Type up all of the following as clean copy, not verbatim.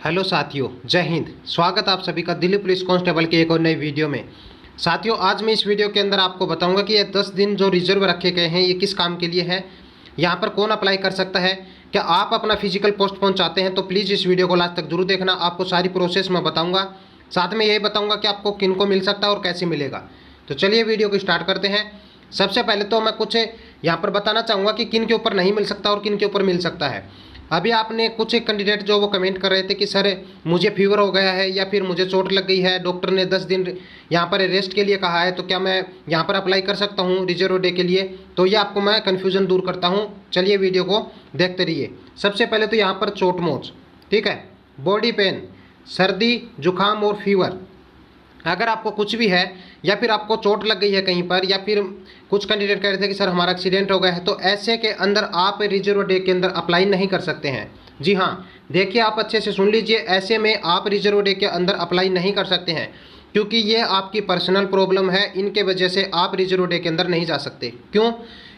Hello साथियों, जय हिंद। स्वागत आप सभी का दिल्ली पुलिस कांस्टेबल के एक और नई वीडियो में। साथियों, आज मैं इस वीडियो के अंदर आपको बताऊंगा कि ये 10 दिन जो रिजर्व रखे गए हैं ये किस काम के लिए है, यहाँ पर कौन अप्लाई कर सकता है। क्या आप अपना फिजिकल पोस्टपोन चाहते हैं तो प्लीज़ इस वीडियो को लास्ट तक जरूर देखना। आपको सारी प्रोसेस मैं बताऊँगा, साथ में यही बताऊँगा कि आपको किन को मिल सकता है और कैसे मिलेगा। तो चलिए वीडियो को स्टार्ट करते हैं। सबसे पहले तो मैं कुछ यहाँ पर बताना चाहूँगा कि किन के ऊपर नहीं मिल सकता और किन के ऊपर मिल सकता है। अभी आपने कुछ एक कैंडिडेट जो वो कमेंट कर रहे थे कि सर मुझे फीवर हो गया है या फिर मुझे चोट लग गई है, डॉक्टर ने 10 दिन यहाँ पर रेस्ट के लिए कहा है, तो क्या मैं यहाँ पर अप्लाई कर सकता हूँ रिजर्व डे के लिए। तो ये आपको मैं कन्फ्यूज़न दूर करता हूँ। चलिए वीडियो को देखते रहिए। सबसे पहले तो यहाँ पर चोट मोच, ठीक है, बॉडी पेन, सर्दी जुकाम और फीवर, अगर आपको कुछ भी है या फिर आपको चोट लग गई है कहीं पर, या फिर कुछ कैंडिडेट कह रहे थे कि सर हमारा एक्सीडेंट हो गया है, तो ऐसे के अंदर आप रिजर्व डे के अंदर अप्लाई नहीं कर सकते हैं। जी हाँ, देखिए आप अच्छे से सुन लीजिए, ऐसे में आप रिजर्व डे के अंदर अप्लाई नहीं कर सकते हैं क्योंकि ये आपकी पर्सनल प्रॉब्लम है। इनके वजह से आप रिजर्व डे के अंदर नहीं जा सकते। क्यों?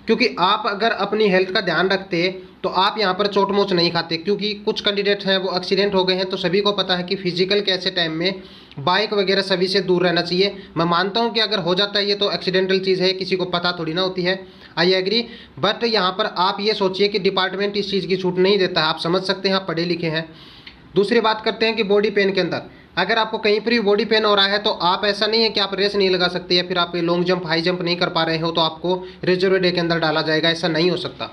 क्योंकि आप अगर अपनी हेल्थ का ध्यान रखते तो आप यहाँ पर चोट मोच नहीं खाते। क्योंकि कुछ कैंडिडेट हैं वो एक्सीडेंट हो गए हैं, तो सभी को पता है कि फिजिकल के ऐसे टाइम में बाइक वगैरह सभी से दूर रहना चाहिए। मैं मानता हूँ कि अगर हो जाता है ये तो एक्सीडेंटल चीज़ है, किसी को पता थोड़ी ना होती है, आई एग्री। बट यहाँ पर आप ये सोचिए कि डिपार्टमेंट इस चीज़ की छूट नहीं देता है। आप समझ सकते हैं, आप पढ़े लिखे हैं। दूसरी बात करते हैं कि बॉडी पेन के अंदर अगर आपको कहीं पर भी बॉडी पेन हो रहा है तो आप, ऐसा नहीं है कि आप रेस नहीं लगा सकते या फिर आप लॉन्ग जंप हाई जंप नहीं कर पा रहे हो तो आपको रिजर्व डे के अंदर डाला जाएगा, ऐसा नहीं हो सकता।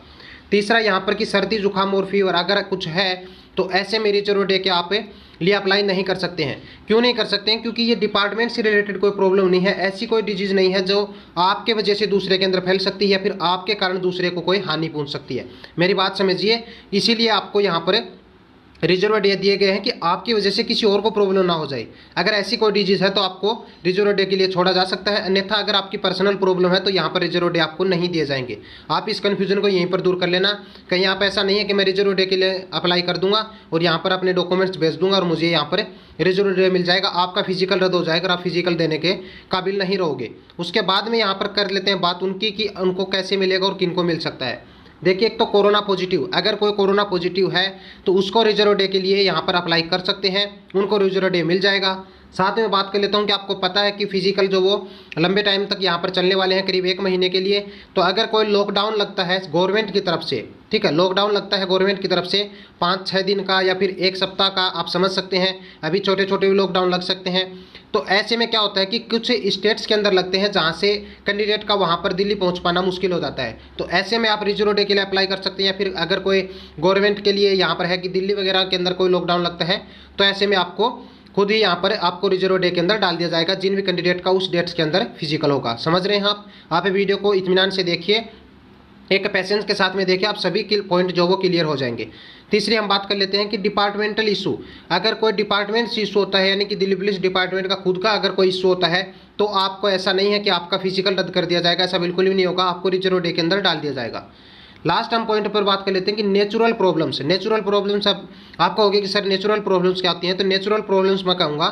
तीसरा यहाँ पर कि सर्दी जुकाम और फीवर अगर कुछ है तो ऐसे में रिजर्व डे के आप लिए अप्लाई नहीं कर सकते हैं। क्यों नहीं कर सकते हैं? क्योंकि ये डिपार्टमेंट से रिलेटेड कोई प्रॉब्लम नहीं है। ऐसी कोई डिजीज़ नहीं है जो आपके वजह से दूसरे के अंदर फैल सकती है या फिर आपके कारण दूसरे को कोई हानि पहुंच सकती है। मेरी बात समझिए, इसीलिए आपको यहाँ पर रिजर्व डे दिए गए हैं कि आपकी वजह से किसी और को प्रॉब्लम ना हो जाए। अगर ऐसी कोई डिजीज़ है तो आपको रिजर्व डे के लिए छोड़ा जा सकता है, अन्यथा अगर आपकी पर्सनल प्रॉब्लम है तो यहाँ पर रिजर्व डे आपको नहीं दिए जाएंगे। आप इस कन्फ्यूजन को यहीं पर दूर कर लेना। कहीं आप ऐसा नहीं है कि मैं रिजर्व डे के लिए अप्लाई कर दूंगा और यहाँ पर अपने डॉक्यूमेंट्स भेज दूंगा और मुझे यहाँ पर रिजर्व डे मिल जाएगा। आपका फिजिकल रद्द हो जाएगा और आप फिजिकल देने के काबिल नहीं रहोगे। उसके बाद में यहाँ पर कर लेते हैं बात उनकी कि उनको कैसे मिलेगा और किन को मिल सकता है। देखिए, एक तो कोरोना पॉजिटिव, अगर कोई कोरोना पॉजिटिव है तो उसको रिजर्व डे के लिए यहाँ पर अप्लाई कर सकते हैं, उनको रिजर्व डे मिल जाएगा। साथ में बात कर लेता हूँ कि आपको पता है कि फिजिकल जो वो लंबे टाइम तक यहाँ पर चलने वाले हैं, करीब 1 महीने के लिए। तो अगर कोई लॉकडाउन लगता है गवर्नमेंट की तरफ से, ठीक है, लॉकडाउन लगता है गवर्नमेंट की तरफ से 5-6 दिन का या फिर 1 सप्ताह का, आप समझ सकते हैं। अभी छोटे छोटे भी लॉकडाउन लग सकते हैं। तो ऐसे में क्या होता है कि कुछ स्टेट्स के अंदर लगते हैं जहाँ से कैंडिडेट का वहाँ पर दिल्ली पहुँच पाना मुश्किल हो जाता है। तो ऐसे में आप रिजर्व डे के लिए अप्लाई कर सकते हैं। या फिर अगर कोई गवर्नमेंट के लिए यहाँ पर है कि दिल्ली वगैरह के अंदर कोई लॉकडाउन लगता है तो ऐसे में आपको खुद ही यहाँ पर आपको रिजर्व डे के अंदर डाल दिया जाएगा, जिन भी कैंडिडेट का उस डेट्स के अंदर फिजिकल होगा। समझ रहे हैं आप वीडियो को इत्मीनान से देखिए, एक पेशेंस के साथ में देखिए, आप सभी के पॉइंट जो वो क्लियर हो जाएंगे। तीसरी हम बात कर लेते हैं कि डिपार्टमेंटल इशू, अगर कोई डिपार्टमेंट से इशू होता है, यानी कि दिल्ली पुलिस डिपार्टमेंट का खुद का अगर कोई इशू होता है तो आपको, ऐसा नहीं है कि आपका फिजिकल रद्द कर दिया जाएगा, ऐसा बिल्कुल भी नहीं होगा, आपको रिजर्व डे के अंदर डाल दिया जाएगा। लास्ट हम पॉइंट पर बात कर लेते हैं कि नेचुरल प्रॉब्लम्स। नेचुरल प्रॉब्लम्स, अब आपको होगी कि सर नेचुरल प्रॉब्लम्स क्या होती हैं, तो नेचुरल प्रॉब्लम्स मैं कहूँगा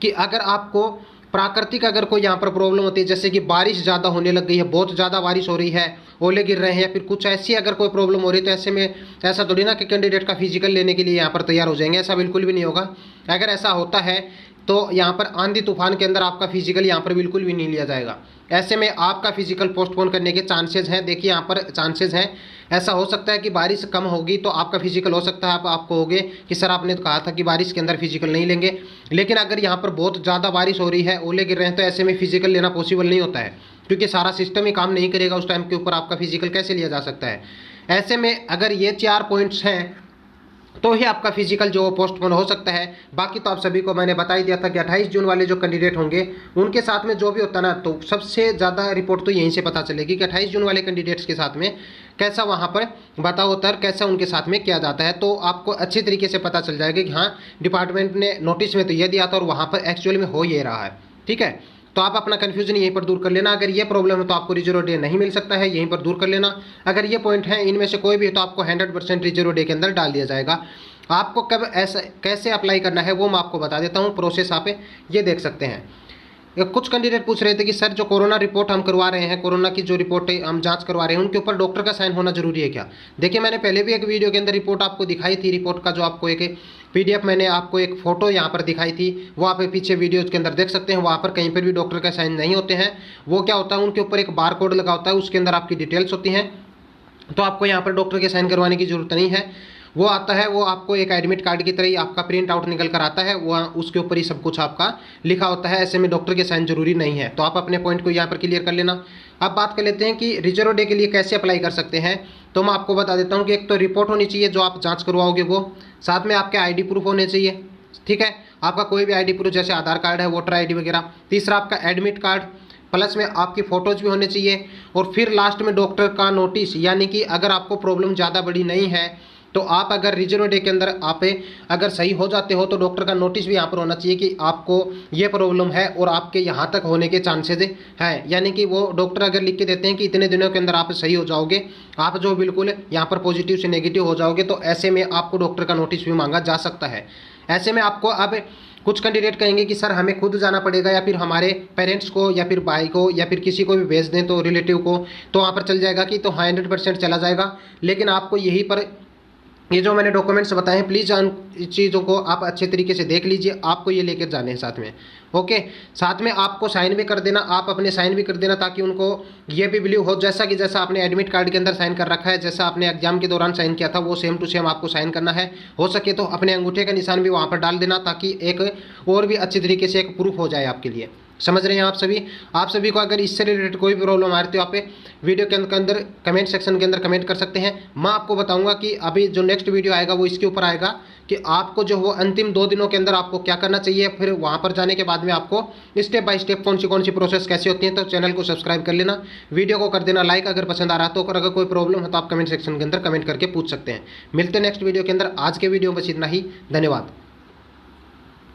कि अगर आपको प्राकृतिक अगर कोई यहाँ पर प्रॉब्लम होती है, जैसे कि बारिश ज़्यादा होने लग गई है, बहुत ज़्यादा बारिश हो रही है, ओले गिर रहे हैं, या फिर कुछ ऐसी अगर कोई प्रॉब्लम हो रही है, तो ऐसे में ऐसा थोड़ी ना कि कैंडिडेट का फिजिकल लेने के लिए यहाँ पर तैयार हो जाएंगे, ऐसा बिल्कुल भी नहीं होगा। अगर ऐसा होता है तो यहाँ पर आंधी तूफान के अंदर आपका फिजिकल यहाँ पर बिल्कुल भी नहीं लिया जाएगा। ऐसे में आपका फिजिकल पोस्टपोन करने के चांसेस हैं। देखिए यहाँ पर चांसेस हैं, ऐसा हो सकता है कि बारिश कम होगी तो आपका फिजिकल हो सकता है। आपको होगे कि सर आपने तो कहा था कि बारिश के अंदर फिजिकल नहीं लेंगे, लेकिन अगर यहाँ पर बहुत ज़्यादा बारिश हो रही है, ओले गिर रहे हैं, तो ऐसे में फिजिकल लेना पॉसिबल नहीं होता है, क्योंकि सारा सिस्टम ही काम नहीं करेगा उस टाइम के ऊपर, आपका फिजिकल कैसे लिया जा सकता है। ऐसे में अगर ये 4 पॉइंट्स हैं तो ही आपका फिजिकल जो पोस्टपोन हो सकता है। बाकी तो आप सभी को मैंने बता ही दिया था कि 28 जून वाले जो कैंडिडेट होंगे उनके साथ में जो भी होता है ना, तो सबसे ज़्यादा रिपोर्ट तो यहीं से पता चलेगी कि 28 जून वाले कैंडिडेट्स के साथ में कैसा वहाँ पर बताओ होता है, कैसा उनके साथ में किया जाता है। तो आपको अच्छे तरीके से पता चल जाएगा कि हाँ, डिपार्टमेंट ने नोटिस में तो ये दिया था और वहाँ पर एक्चुअल में हो ये रहा है, ठीक है। तो आप अपना कन्फ्यूजन यहीं पर दूर कर लेना। अगर ये प्रॉब्लम है तो आपको रिजर्व डे नहीं मिल सकता है, यहीं पर दूर कर लेना। अगर ये पॉइंट है, इनमें से कोई भी है, तो आपको 100% रिजर्व डे के अंदर डाल दिया जाएगा। आपको कब ऐसा कैसे अप्लाई करना है वो मैं आपको बता देता हूँ, प्रोसेस आप ये देख सकते हैं। कुछ कैंडिडेट पूछ रहे थे कि सर जो कोरोना रिपोर्ट हम करवा रहे हैं, कोरोना की जो रिपोर्ट हम जांच करवा रहे हैं, उनके ऊपर डॉक्टर का साइन होना जरूरी है क्या? देखिए, मैंने पहले भी एक वीडियो के अंदर रिपोर्ट आपको दिखाई थी, रिपोर्ट का जो आपको एक PDF मैंने आपको एक फ़ोटो यहाँ पर दिखाई थी, वो आप पीछे वीडियोज़ के अंदर देख सकते हैं। वहाँ पर कहीं पर भी डॉक्टर का साइन नहीं होते हैं। वो क्या होता है, उनके ऊपर एक बार कोड लगा होता है, उसके अंदर आपकी डिटेल्स होती हैं। तो आपको यहाँ पर डॉक्टर के साइन करवाने की ज़रूरत नहीं है। वो आता है, वो आपको एक एडमिट कार्ड की तरह ही आपका प्रिंट आउट निकल कर आता है, वो उसके ऊपर ही सब कुछ आपका लिखा होता है। ऐसे में डॉक्टर के साइन जरूरी नहीं है। तो आप अपने पॉइंट को यहाँ पर क्लियर कर लेना। अब बात कर लेते हैं कि रिजर्व डे के लिए कैसे अप्लाई कर सकते हैं। तो मैं आपको बता देता हूँ कि एक तो रिपोर्ट होनी चाहिए जो आप जाँच करवाओगे, वो साथ में आपके ID प्रूफ होने चाहिए, ठीक है। आपका कोई भी ID प्रूफ जैसे आधार कार्ड है, वोटर ID वगैरह। तीसरा आपका एडमिट कार्ड, प्लस में आपकी फ़ोटोज़ भी होने चाहिए। और फिर लास्ट में डॉक्टर का नोटिस, यानी कि अगर आपको प्रॉब्लम ज़्यादा बड़ी नहीं है तो आप अगर रिजर्व डे के अंदर आप अगर सही हो जाते हो तो डॉक्टर का नोटिस भी यहाँ पर होना चाहिए कि आपको ये प्रॉब्लम है और आपके यहाँ तक होने के चांसेज हैं। यानी कि वो डॉक्टर अगर लिख के देते हैं कि इतने दिनों के अंदर आप सही हो जाओगे, आप जो बिल्कुल यहाँ पर पॉजिटिव से नेगेटिव हो जाओगे, तो ऐसे में आपको डॉक्टर का नोटिस भी मांगा जा सकता है। ऐसे में आपको अब कुछ कैंडिडेट कहेंगे कि सर हमें खुद जाना पड़ेगा या फिर हमारे पेरेंट्स को या फिर भाई को या फिर किसी को भी भेज दें, तो रिलेटिव को, तो वहाँ पर चल जाएगा कि तो 100% चला जाएगा। लेकिन आपको यहीं पर ये जो मैंने डॉक्यूमेंट्स बताए हैं, प्लीज़ इन चीज़ों को आप अच्छे तरीके से देख लीजिए। आपको ये लेकर जाने हैं साथ में, ओके। साथ में आपको साइन भी कर देना, आप अपने साइन भी कर देना, ताकि उनको ये भी बिलीव हो जैसा आपने एडमिट कार्ड के अंदर साइन कर रखा है, जैसा आपने एग्जाम के दौरान साइन किया था, वो सेम टू सेम आपको साइन करना है। हो सके तो अपने अंगूठे का निशान भी वहाँ पर डाल देना, ताकि एक और भी अच्छी तरीके से एक प्रूफ हो जाए आपके लिए। समझ रहे हैं आप सभी को अगर इससे रिलेटेड कोई भी प्रॉब्लम आ रही है तो आप वीडियो के अंदर कमेंट सेक्शन के अंदर कमेंट कर सकते हैं। मैं आपको बताऊंगा कि अभी जो नेक्स्ट वीडियो आएगा वो इसके ऊपर आएगा कि आपको जो वो अंतिम 2 दिनों के अंदर आपको क्या करना चाहिए। फिर वहाँ पर जाने के बाद में आपको स्टेप बाय स्टेप कौन सी प्रोसेस कैसी होती है। तो चैनल को सब्सक्राइब कर लेना, वीडियो को कर देना लाइक अगर पसंद आ रहा तो। अगर कोई प्रॉब्लम है तो आप कमेंट सेक्शन के अंदर कमेंट करके पूछ सकते हैं। मिलते हैं नेक्स्ट वीडियो के अंदर। आज के वीडियो में बस इतना ही, धन्यवाद।